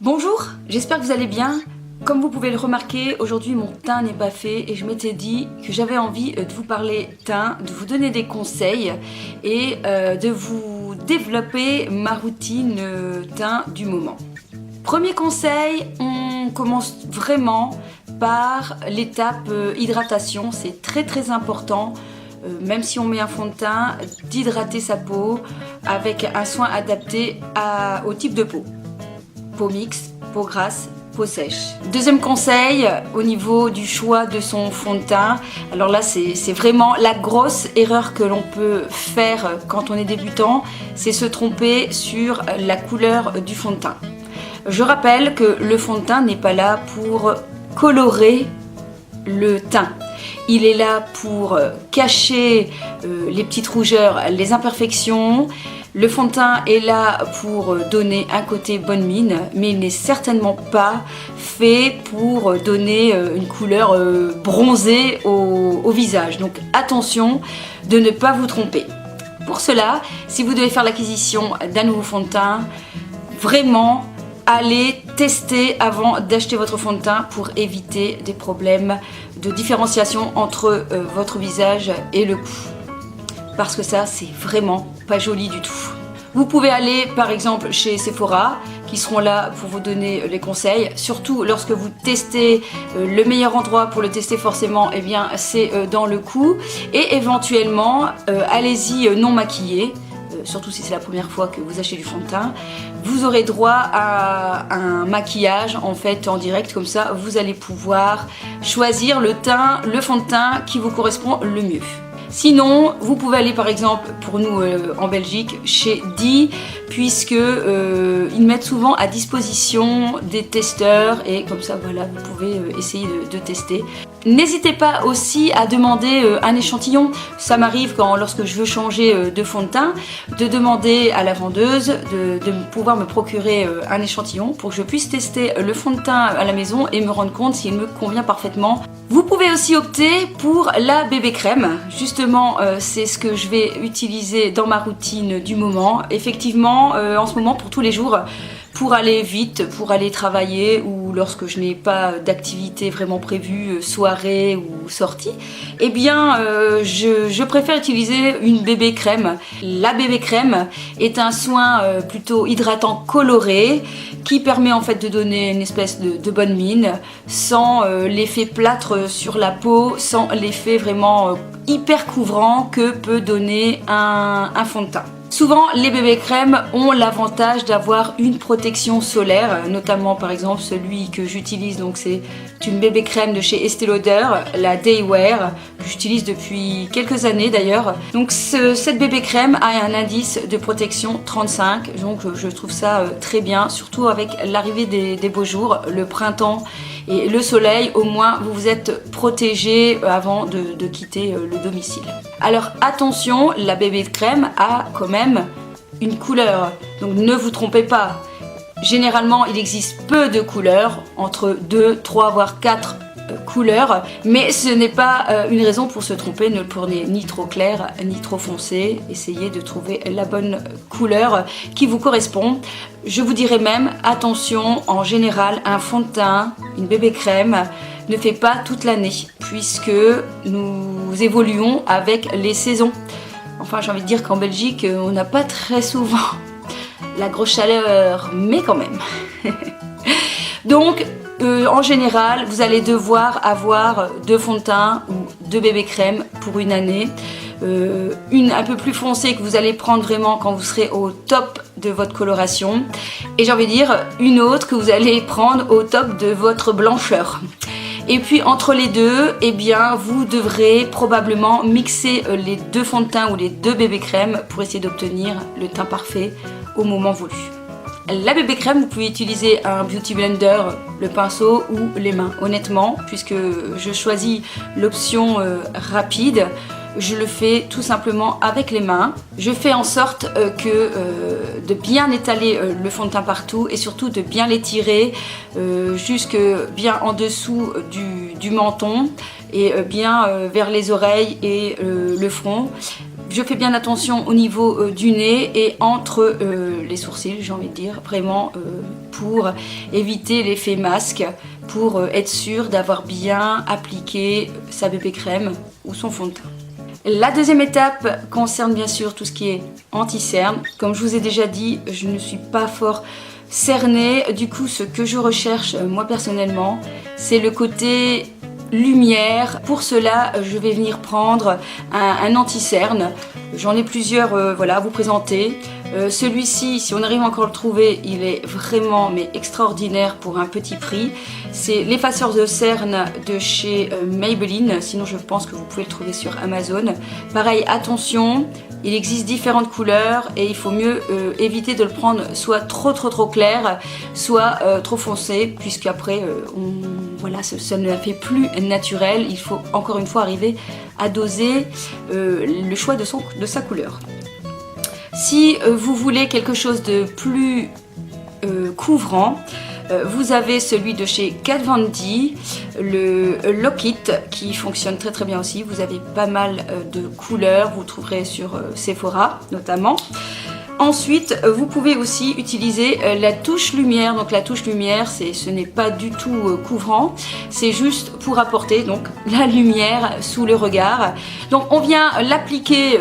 Bonjour, j'espère que vous allez bien. Comme vous pouvez le remarquer, aujourd'hui mon teint n'est pas fait et je m'étais dit que j'avais envie de vous parler teint, de vous donner des conseils et de vous développer ma routine teint du moment. Premier conseil, on commence vraiment par l'étape hydratation, c'est très important. Même si on met un fond de teint, d'hydrater sa peau avec un soin adapté au type de peau. Peau mixte, peau grasse, peau sèche. Deuxième conseil, au niveau du choix de son fond de teint, alors là c'est vraiment la grosse erreur que l'on peut faire quand on est débutant, c'est se tromper sur la couleur du fond de teint. Je rappelle que le fond de teint n'est pas là pour colorer le teint. Il est là pour cacher les petites rougeurs, les imperfections. Le fond de teint est là pour donner un côté bonne mine, mais il n'est certainement pas fait pour donner une couleur bronzée au visage. Donc attention de ne pas vous tromper. Pour cela, si vous devez faire l'acquisition d'un nouveau fond de teint, vraiment allez tester avant d'acheter votre fond de teint pour éviter des problèmes de différenciation entre votre visage et le cou. Parce que ça, c'est vraiment pas joli du tout. Vous pouvez aller par exemple chez Sephora qui seront là pour vous donner les conseils. Surtout lorsque vous testez, le meilleur endroit pour le tester forcément, eh bien, c'est dans le cou. Et éventuellement, allez-y non maquillé. Surtout si c'est la première fois que vous achetez du fond de teint, vous aurez droit à un maquillage en fait en direct, comme ça vous allez pouvoir choisir le fond de teint qui vous correspond le mieux. Sinon, vous pouvez aller par exemple, pour nous en Belgique, chez Dee, puisque ils mettent souvent à disposition des testeurs et comme ça voilà, vous pouvez essayer de tester. N'hésitez pas aussi à demander un échantillon. Ça m'arrive lorsque je veux changer de fond de teint, de demander à la vendeuse de pouvoir me procurer un échantillon pour que je puisse tester le fond de teint à la maison et me rendre compte s'il me convient parfaitement. Vous pouvez aussi opter pour la bébé crème. Justement, c'est ce que je vais utiliser dans ma routine du moment. Effectivement, en ce moment, pour tous les jours, pour aller vite, pour aller travailler ou lorsque je n'ai pas d'activité vraiment prévue, soirée ou sortie, eh bien je préfère utiliser une bébé crème. La bébé crème est un soin plutôt hydratant coloré qui permet en fait de donner une espèce de bonne mine sans l'effet plâtre sur la peau, sans l'effet vraiment hyper couvrant que peut donner un fond de teint. Souvent, les bébés crèmes ont l'avantage d'avoir une protection solaire, notamment par exemple celui que j'utilise, donc c'est une bébé crème de chez Estée Lauder, la Day Wear, que j'utilise depuis quelques années d'ailleurs. Donc cette bébé crème a un indice de protection 35, donc je trouve ça très bien, surtout avec l'arrivée des beaux jours, le printemps et le soleil, au moins vous vous êtes protégé avant de quitter le domicile. Alors attention, la bébé crème a quand même une couleur, donc ne vous trompez pas. Généralement, il existe peu de couleurs, entre 2, 3 voire 4 couleurs, mais ce n'est pas une raison pour se tromper. Ne le prenez ni trop clair ni trop foncé. Essayez de trouver la bonne couleur qui vous correspond. Je vous dirais même, attention, en général, un fond de teint, une bébé crème, ne fait pas toute l'année, puisque nous évoluons avec les saisons. Enfin, j'ai envie de dire qu'en Belgique, on n'a pas très souvent la grosse chaleur, mais quand même. Donc, en général, vous allez devoir avoir 2 fonds de teint ou 2 bébés crème pour une année. Une un peu plus foncée que vous allez prendre vraiment quand vous serez au top de votre coloration. Et j'ai envie de dire, une autre que vous allez prendre au top de votre blancheur. Et puis entre les deux, eh bien, vous devrez probablement mixer les 2 fonds de teint ou les 2 bébés crèmes pour essayer d'obtenir le teint parfait au moment voulu. La bébé crème, vous pouvez utiliser un beauty blender, le pinceau ou les mains. Honnêtement, puisque je choisis l'option rapide, je le fais tout simplement avec les mains. Je fais en sorte de bien étaler le fond de teint partout et surtout de bien l'étirer jusque bien en dessous du menton et bien vers les oreilles et le front. Je fais bien attention au niveau du nez et entre les sourcils, j'ai envie de dire, vraiment pour éviter l'effet masque, pour être sûr d'avoir bien appliqué sa bébé crème ou son fond de teint. La deuxième étape concerne bien sûr tout ce qui est anti-cerne. Comme je vous ai déjà dit, je ne suis pas fort cernée. Du coup, ce que je recherche moi personnellement, c'est le côté lumière. Pour cela, je vais venir prendre un anti-cerne. J'en ai plusieurs voilà, à vous présenter. Celui-ci, si on arrive encore à le trouver, il est vraiment mais extraordinaire pour un petit prix. C'est l'effaceur de cerne de chez Maybelline. Sinon, je pense que vous pouvez le trouver sur Amazon. Pareil, attention, il existe différentes couleurs et il faut mieux éviter de le prendre soit trop clair, soit trop foncé, puisqu'après, voilà, ça ne la fait plus naturel. Il faut encore une fois arriver à doser le choix de sa couleur. Si vous voulez quelque chose de plus couvrant, vous avez celui de chez Kat Von D, le Lock It, qui fonctionne très bien aussi. Vous avez pas mal de couleurs, vous trouverez sur Sephora notamment. Ensuite, vous pouvez aussi utiliser la touche lumière. Donc la touche lumière, ce n'est pas du tout couvrant, c'est juste pour apporter donc la lumière sous le regard. Donc on vient l'appliquer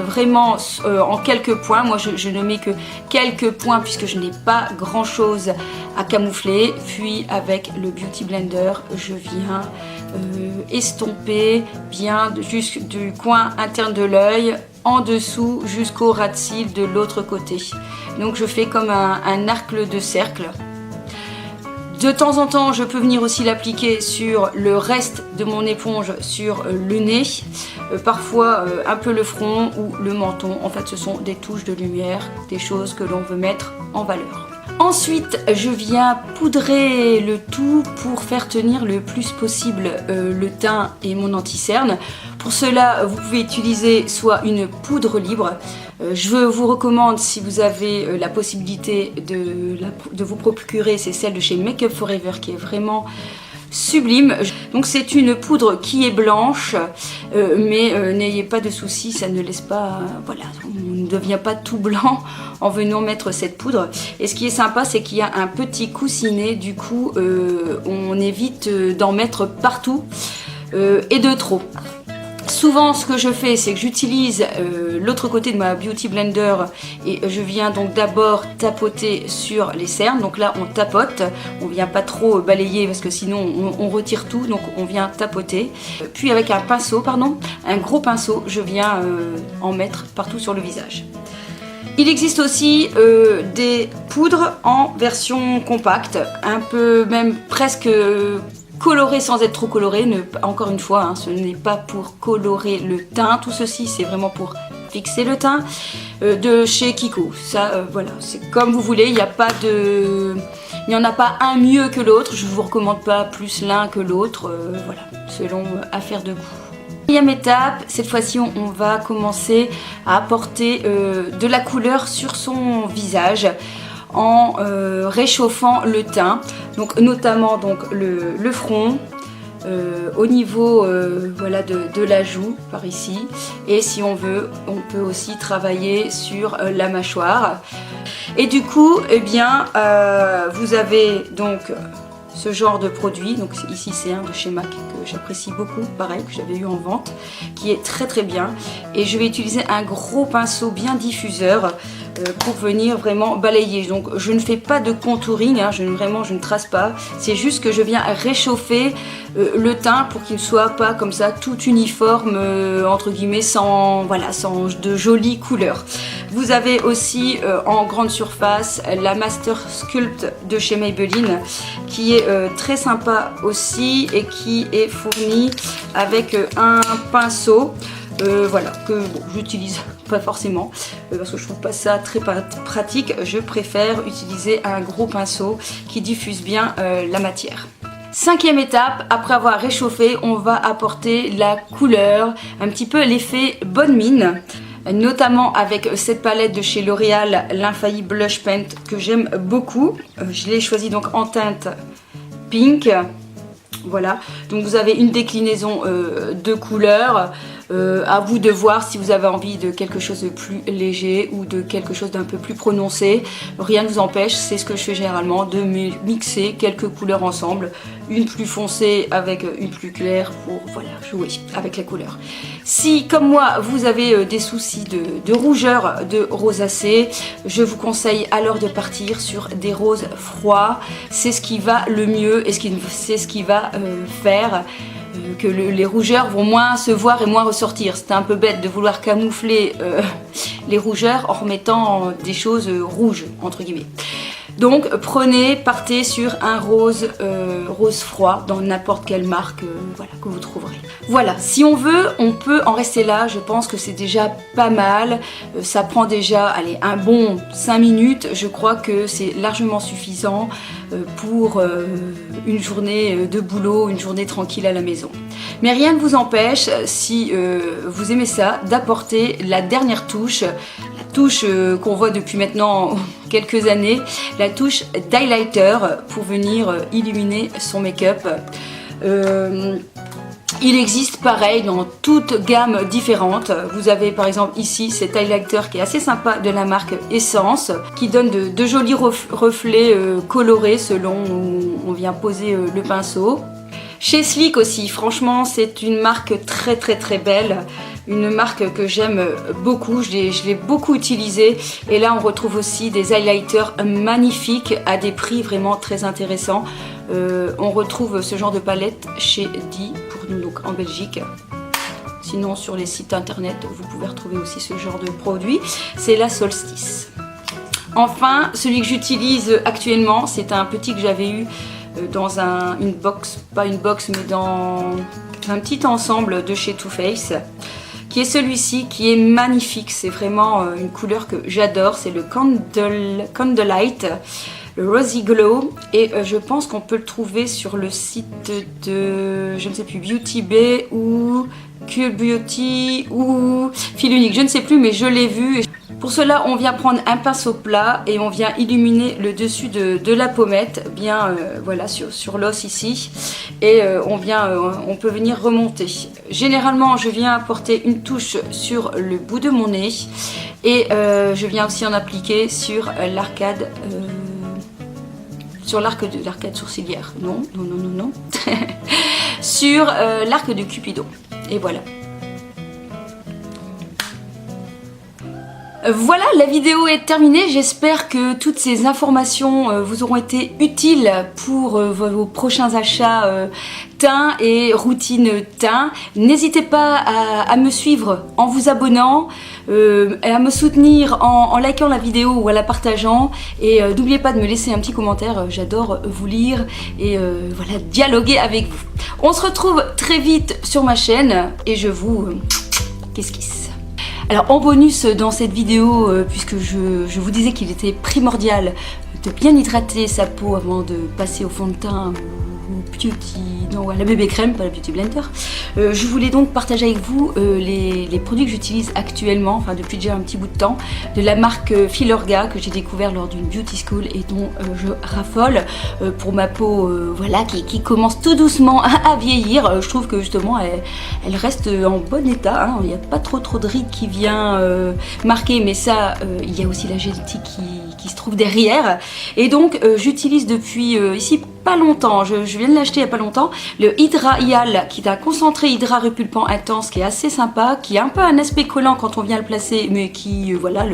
vraiment en quelques points. Moi je ne mets que quelques points puisque je n'ai pas grand chose à camoufler. Puis avec le Beauty Blender, je viens estomper bien juste du coin interne de l'œil en dessous jusqu'au ras de cils de l'autre côté. Donc je fais comme un arc de cercle. De temps en temps, je peux venir aussi l'appliquer sur le reste de mon éponge, sur le nez, parfois un peu le front ou le menton. En fait, ce sont des touches de lumière, des choses que l'on veut mettre en valeur. Ensuite, je viens poudrer le tout pour faire tenir le plus possible le teint et mon anti-cerne. Pour cela, vous pouvez utiliser soit une poudre libre. Je vous recommande, si vous avez la possibilité de vous procurer, c'est celle de chez Make Up For Ever qui est vraiment sublime. Donc c'est une poudre qui est blanche, mais n'ayez pas de soucis, ça ne laisse pas, voilà, on ne devient pas tout blanc en venant mettre cette poudre. Et ce qui est sympa, c'est qu'il y a un petit coussinet, du coup on évite d'en mettre partout et de trop. Souvent ce que je fais, c'est que j'utilise l'autre côté de ma Beauty Blender et je viens donc d'abord tapoter sur les cernes. Donc là on tapote, on vient pas trop balayer parce que sinon on retire tout, donc on vient tapoter. Puis avec un pinceau, un gros pinceau, je viens en mettre partout sur le visage. Il existe aussi des poudres en version compacte, un peu même presque coloré sans être trop coloré. Encore une fois, ce n'est pas pour colorer le teint, tout ceci c'est vraiment pour fixer le teint, de chez Kiko. Ça voilà, c'est comme vous voulez, il n'y en a pas un mieux que l'autre, je ne vous recommande pas plus l'un que l'autre, voilà, selon affaire de goût. Deuxième étape, cette fois-ci on va commencer à apporter de la couleur sur son visage en réchauffant le teint, donc notamment donc le front, au niveau voilà, de la joue par ici, et si on veut on peut aussi travailler sur la mâchoire. Et du coup eh bien vous avez donc ce genre de produit. Donc ici c'est un de chez MAC que j'apprécie beaucoup, pareil, que j'avais eu en vente, qui est très bien, et je vais utiliser un gros pinceau bien diffuseur pour venir vraiment balayer. Donc je ne fais pas de contouring, je ne trace pas, c'est juste que je viens réchauffer le teint pour qu'il ne soit pas comme ça tout uniforme, entre guillemets, sans de jolies couleurs. Vous avez aussi en grande surface la Master Sculpt de chez Maybelline qui est très sympa aussi et qui est fournie avec un pinceau. Voilà, que bon, j'utilise pas forcément parce que je trouve pas ça très pratique. Je préfère utiliser un gros pinceau qui diffuse bien la matière. Cinquième étape, après avoir réchauffé, on va apporter la couleur, un petit peu l'effet bonne mine, notamment avec cette palette de chez L'Oréal, l'Infaillible Blush Paint, que j'aime beaucoup. Je l'ai choisi donc en teinte pink. Voilà, donc vous avez une déclinaison de couleurs. À vous de voir si vous avez envie de quelque chose de plus léger ou de quelque chose d'un peu plus prononcé. Rien ne vous empêche, c'est ce que je fais généralement, de mixer quelques couleurs ensemble, une plus foncée avec une plus claire pour voilà, jouer avec la couleur. Si comme moi vous avez des soucis de rougeur, de rosacée, je vous conseille alors de partir sur des roses froids. C'est ce qui va le mieux et c'est ce qui va faire que les rougeurs vont moins se voir et moins ressortir. C'était un peu bête de vouloir camoufler les rougeurs en remettant des choses rouges entre guillemets. Donc partez sur un rose froid dans n'importe quelle marque voilà, que vous trouverez. Voilà, si on veut, on peut en rester là. Je pense que c'est déjà pas mal. Ça prend déjà allez, un bon 5 minutes. Je crois que c'est largement suffisant pour une journée de boulot, une journée tranquille à la maison. Mais rien ne vous empêche, si vous aimez ça, d'apporter la dernière touche. Touche qu'on voit depuis maintenant quelques années, la touche d'highlighter pour venir illuminer son make-up. Il existe pareil dans toute gamme différente. Vous avez par exemple ici cet highlighter qui est assez sympa de la marque Essence, qui donne de jolis reflets colorés selon où on vient poser le pinceau. Chez Sleek aussi, franchement c'est une marque très belle. Une marque que j'aime beaucoup, je l'ai beaucoup utilisée et là on retrouve aussi des highlighters magnifiques à des prix vraiment très intéressants. On retrouve ce genre de palette chez Di pour nous donc en Belgique. Sinon sur les sites internet vous pouvez retrouver aussi ce genre de produit, c'est la Solstice. Enfin celui que j'utilise actuellement c'est un petit que j'avais eu dans une box, pas une box mais dans un petit ensemble de chez Too Faced, qui est celui-ci, qui est magnifique. C'est vraiment une couleur que j'adore, c'est le Candlelight, le Rosy Glow, et je pense qu'on peut le trouver sur le site de, je ne sais plus, Beauty Bay ou Cure Beauty ou Fil Unique, je ne sais plus, mais je l'ai vu. Pour cela, on vient prendre un pinceau plat et on vient illuminer le dessus de la pommette, bien voilà sur l'os ici, et on peut venir remonter. Généralement, je viens apporter une touche sur le bout de mon nez et je viens aussi en appliquer sur l'arcade. Sur l'arcade sourcilière, non, sur l'arc de Cupidon, et voilà. Voilà, la vidéo est terminée, j'espère que toutes ces informations vous auront été utiles pour vos prochains achats teint et routine teint. N'hésitez pas à me suivre en vous abonnant, à me soutenir en likant la vidéo ou en la partageant, et n'oubliez pas de me laisser un petit commentaire, j'adore vous lire et voilà, dialoguer avec vous. On se retrouve très vite sur ma chaîne et je vous kiss. Alors en bonus dans cette vidéo, puisque je vous disais qu'il était primordial de bien hydrater sa peau avant de passer au fond de teint la bébé crème, pas la beauty blender, je voulais donc partager avec vous les produits que j'utilise actuellement, enfin depuis déjà un petit bout de temps, de la marque Filorga que j'ai découvert lors d'une beauty school et dont je raffole pour ma peau voilà, qui commence tout doucement à vieillir. Je trouve que justement elle reste en bon état, hein. Il n'y a pas trop de rides qui vient marquer, mais ça il y a aussi la génétique qui se trouve derrière, et donc j'utilise depuis ici pas longtemps, je viens de l'acheter il n'y a pas longtemps, le Hydra Hyal, qui est un concentré hydra répulpant intense qui est assez sympa, qui a un peu un aspect collant quand on vient le placer, mais qui voilà,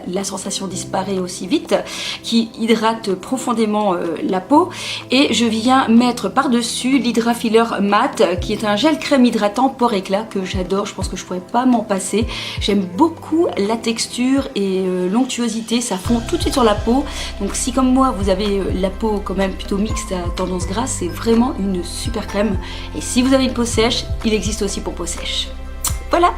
la sensation disparaît aussi vite, qui hydrate profondément la peau. Et je viens mettre par dessus l'Hydra Filler Matte, qui est un gel crème hydratant pore éclat que j'adore, je pense que je pourrais pas m'en passer. J'aime beaucoup la texture et l'onctuosité, ça fond tout de suite sur la peau, donc si comme moi vous avez la peau quand même plutôt mixte à tendance grasse, c'est vraiment une super crème. Et si vous avez une peau sèche, il existe aussi pour peau sèche. Voilà.